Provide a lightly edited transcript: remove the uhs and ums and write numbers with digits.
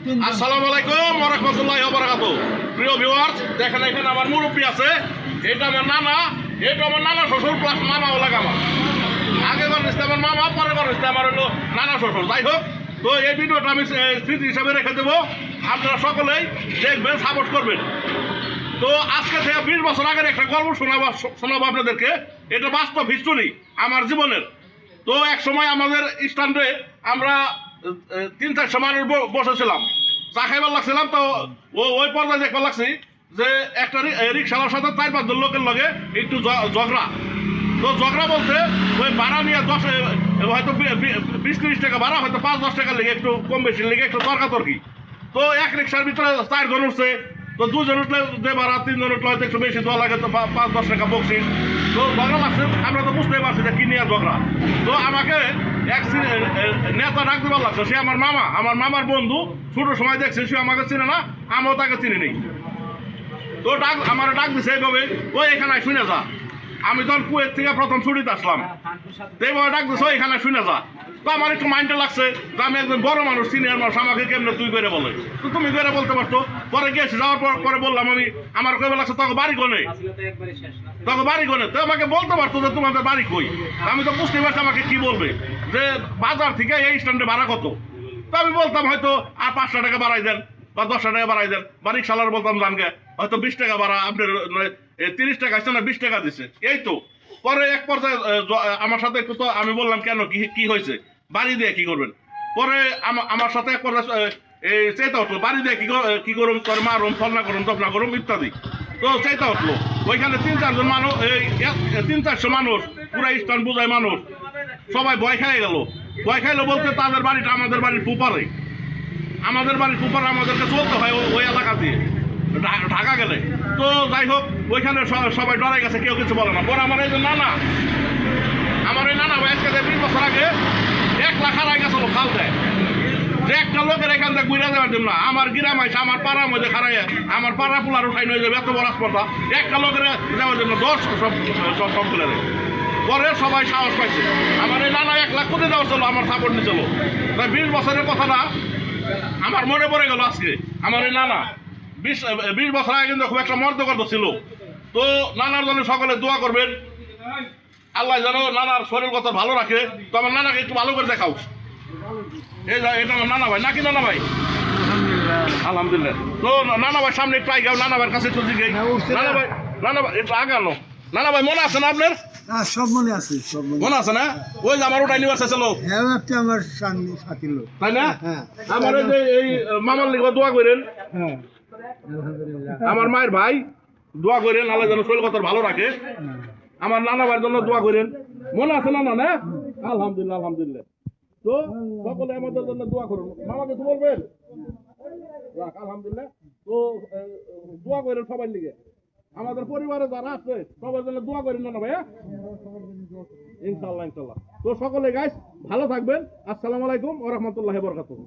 আসসালামু আলাইকুম ওয়া রাহমাতুল্লাহি ওয়া বারাকাতুহু। প্রিয় ভিউয়ার্স, দেখেন এখানে আমার মুরব্বী আছে। এটা আমার নানা শ্বশুর প্লাস মামা লাগে আমার। আগে করতে আমার মামা, পরে করতে আমার হলো নানা শ্বশুর। যাই হোক, তো এই ভিডিওটা আমি স্মৃতি হিসাবে রেখে দেবো। আপনারা সকলেই দেখবেন, সাপোর্ট করবেন। তো আজকে থেকে 20 বছর আগের একটা গল্প শোনাবো আপনাদেরকে। এটা বাস্তব হিস্টোরি আমার জীবনের। তো এক সময় আমাদের স্ট্যান্ডে আমরা 3-4 মানুষ বসেছিলাম, চা খাইবার লাগছিলাম। তো ওই পর্যায়ে দেখবার লাগছি যে একটা রিক্সাওয়ালার সাথে 4-5 জন লোকের লগে একটু ঝগড়া। তো ঝগড়া বলতে ওই ভাড়া নিয়ে হয়তো 20-30 টাকা ভাড়া, হয়তো 5-10 টাকা লেগে একটু কম বেশি লেগে একটু তর্কাতর্কি। তো এক রিক্সার ভিতরে 4 জন উঠছে। তো 2 জন উঠলে যে ভাড়া, 3 জন উঠলে হয়তো একটু বেশি দেওয়া লাগে, তো 5-10 টাকা বকশিস। তো ঝগড়া লাগছে, আমরা তো বুঝতেই পারছি যে কি নিয়ে ঝগড়া। তো আমাকে এক নেতা ডাক দিবার লাগছে। সে আমার মামা, আমার মামার বন্ধু। ছোট সময় দেখছি, সে আমাকে চিনে না, আমিও তাকে চিনি নেই। তো আমার ডাক দিছে এইভাবে, ওই এখানে শুনে যা। আমি তখন কুয়েত থেকে প্রথম ছুটিতে আসলাম। এইভাবে ডাক দিছে, এখানে শুনে যা। তো আমার একটু মাইন্ডে লাগছে যে আমি একজন বড় মানুষ, সিনিয়র মানুষ, আমাকে কেমনে তুই করে বলে। তো তুমি করে বলতে পারতো। পরে গেছি, যাওয়ার পরে বললাম আমি, আমার কইবে লাগছে তোকে বাড়ি কোনে, তোকে বাড়ি কোনে। তো আমাকে বলতে পারতো যে তোমাদের বাড়ি কই। আমি তো বুঝতে পারছি আমাকে কি বলবে, যে বাজার থেকে এই স্ট্যান্ডে ভাড়া কত। তো আমি বলতাম হয়তো আর 500 টাকা বাড়াই দেন বা 10 টাকা বাড়াই দেন। বাড়ির সালার বলতাম জানকে হয়তো 20 টাকা ভাড়া, আপনার 30 টাকা আসছে না, 20 টাকা দিচ্ছে, এই তো। পরে এক পর্যায়ে আমার সাথে একটু, তো আমি বললাম কেন, কি হয়েছে, বাড়ি দিয়ে কি করবেন। পরে আমার সাথে এক পর্যায়ে চেতা উঠলো, বাড়ি দিয়ে কি করুন, তোর মারুম, ফলনা করুন, তপনা করুন ইত্যাদি। তো চেতা উঠলো। ওইখানে 3-4 মানুষ, 300-400 মানুষ, পুরা স্থান বোঝায় মানুষ, সবাই ভয় খেয়ে গেল। ভয় খাইলো বলতে তাদের বাড়িটা আমাদের বাড়ির পুপারে। আমাদের বাড়ির পুপারে আমাদেরকে চলতে হয় ওই এলাকা দিয়ে ঢাকা গেলে। তো যাই হোক, ওইখানে সবাই ডরে গেছে, কেউ কিছু বলে না। পরে আমার এই যে নানা ভাই আজকে 20 বছর আগে 1 লাখ হারাই গেছিল খাল দেয়, যে একটা লোকের এখান থেকে ঘুরে যাওয়ার জন্য। আমার গ্রাম আইসা আমার পাড়ার মধ্যে খারাই, আমার পাড়া পোলার উঠাই নিয়ে যাবে, এত বড় হাসপাতাল একটা লোকের যাওয়ার জন্য 10 সব খুলে দেয়। পরে সবাই সাহস পাইছে। আমার এই নানা 1 লাখ কোটি দেওয়া ছিল, আমার সাপোর্ট নিয়েছিল। তাই 20 বছরের কথাটা আমার মনে পড়ে গেল আজকে। আমার এই নানা 20 বছর আগে কিন্তু খুব একটা মর্যাদা ছিল। তো নানার জন্য সকলে দোয়া করবেন, আল্লাহ যেন নানার শরীর কথা ভালো রাখে। তো আমার নানাকে একটু ভালো করে দেখাও। এই যা, এটা আমার নানা ভাই নাকি? নানা ভাই আলহামদুলিল্লাহ। তো নানা ভাই সামনে একটু আগে, নানা ভাইয়ের কাছে একটু জিজ্ঞেস। নানা ভাই একটু আগানো। নানা ভাই মনে আছে না আপনার? সব মনে আছে, সব মনে আছে না? ওই যে আমার ওটা ইউনিভার্সিটি ছিল, একটা আমার সাথী লোক, তাই না? হ্যাঁ। আমার এই মামার লিগে দোয়া করেন, হ্যাঁ, আমার মায়ের ভাই দোয়া করেন, আল্লাহ যেন শরীর কথা ভালো রাখে। আমার নানা ভাইয়ের জন্য দোয়া করেন। মনে আছে না? না, আলহামদুলিল্লাহ আলহামদুলিল্লাহ। তো সকলে আমাদের জন্য দোয়া করুন। মামা কিছু বলবেন? আলহামদুলিল্লাহ। তো দোয়া করেন সবার লিগে, আমাদের পরিবারে যারা আছে সবার জন্য দোয়া করেন না ভাইয়া, ইনশাআল্লাহ ইনশাআল্লাহ। তো সকলে গাইস ভালো থাকবেন। আসসালামু আলাইকুম ওয়া রাহমাতুল্লাহি ওয়া বারাকাতুহু।